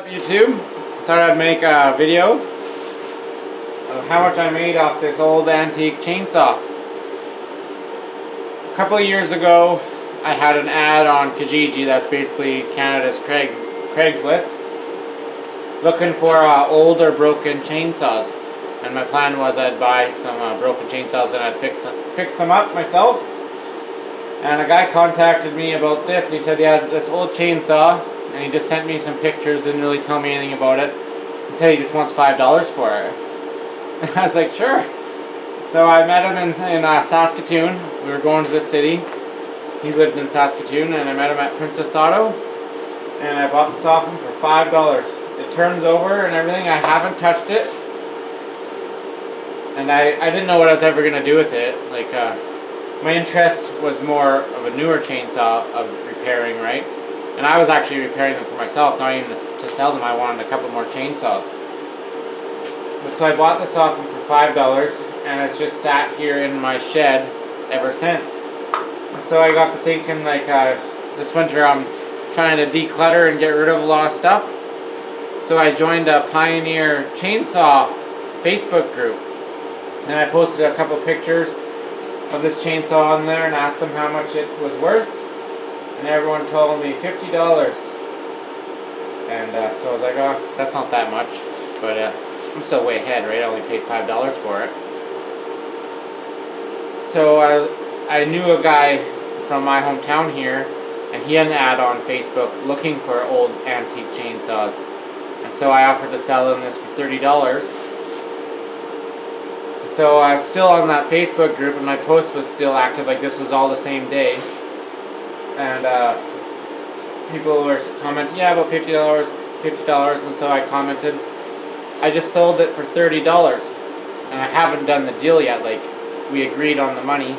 YouTube, thought I'd make a video of how much I made off this old antique chainsaw. A couple of years ago, I had an ad on Kijiji, that's basically Canada's Craigslist, looking for old or broken chainsaws. And my plan was I'd buy some broken chainsaws and I'd fix them up myself. And a guy contacted me about this. He said he had this old chainsaw and he just sent me some pictures, didn't really tell me anything about it. He said he just wants $5 for it. And I was like, sure. So I met him in Saskatoon. We were going to the city. He lived in Saskatoon, and I met him at Princess Auto. And I bought this off him for $5. It turns over and everything. I haven't touched it. And I didn't know what I was ever going to do with it. Like, my interest was more of a newer chainsaw of repairing, right? And I was actually repairing them for myself, not even to sell them. I wanted a couple more chainsaws. But so I bought this off him for $5, and it's just sat here in my shed ever since. And so I got to thinking, like, this winter I'm trying to declutter and get rid of a lot of stuff. So I joined a Pioneer Chainsaw Facebook group. And I posted a couple pictures of this chainsaw on there and asked them how much it was worth. And everyone told me $50. And so I was like, oh, that's not that much. But I'm still way ahead, right? I only paid $5 for it. So I knew a guy from my hometown here, and he had an ad on Facebook looking for old antique chainsaws. And so I offered to sell him this for $30. So I was still on that Facebook group, and my post was still active, like this was all the same day. And people were commenting, yeah, about $50, and so I commented, I just sold it for $30, and I haven't done the deal yet. Like, we agreed on the money,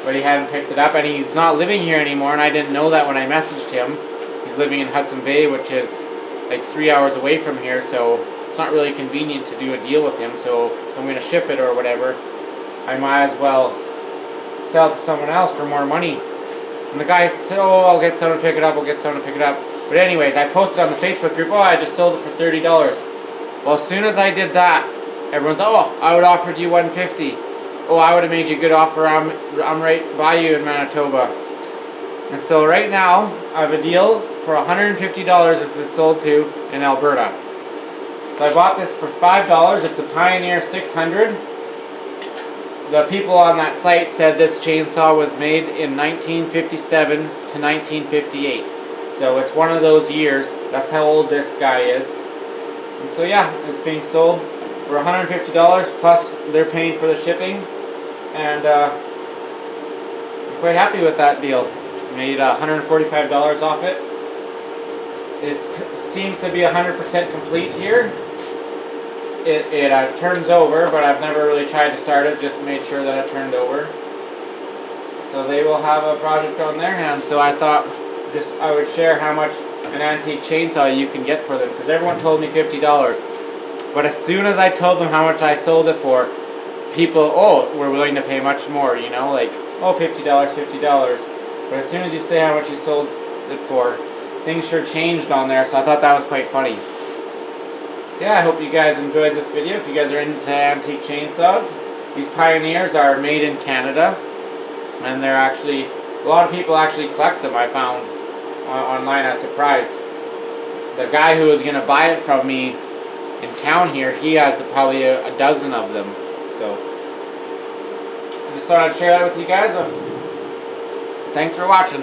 but he hadn't picked it up, and he's not living here anymore, and I didn't know that when I messaged him. He's living in Hudson Bay, which is like 3 hours away from here, so it's not really convenient to do a deal with him. So if I'm going to ship it or whatever, I might as well sell it to someone else for more money. And the guy said, oh, I'll get someone to pick it up, But anyways, I posted on the Facebook group, oh, I just sold it for $30. Well, as soon as I did that, everyone's, oh, I would have offered you $150. Oh, I would have made you a good offer. I'm right by you in Manitoba. And so right now, I have a deal for $150. This is sold to in Alberta. So I bought this for $5. It's a Pioneer 600. The people on that site said this chainsaw was made in 1957 to 1958. So it's one of those years. That's how old this guy is. And so yeah, it's being sold for $150 plus they're paying for the shipping. And I'm quite happy with that deal. Made $145 off it. It seems to be 100% complete here. It turns over, but I've never really tried to start it, just made sure that it turned over. So they will have a project on their hands. So I thought I would share how much an antique chainsaw you can get for them, because everyone told me $50. But as soon as I told them how much I sold it for, people, were willing to pay much more, you know, like, oh, $50. But as soon as you say how much you sold it for, things sure changed on there, so I thought that was quite funny. So yeah, I hope you guys enjoyed this video. If you guys are into antique chainsaws, these Pioneers are made in Canada, and they're actually, a lot of people actually collect them. I found online. I was surprised. The guy who was going to buy it from me in town here, he has probably a dozen of them. So I just thought I'd share that with you guys. Thanks for watching.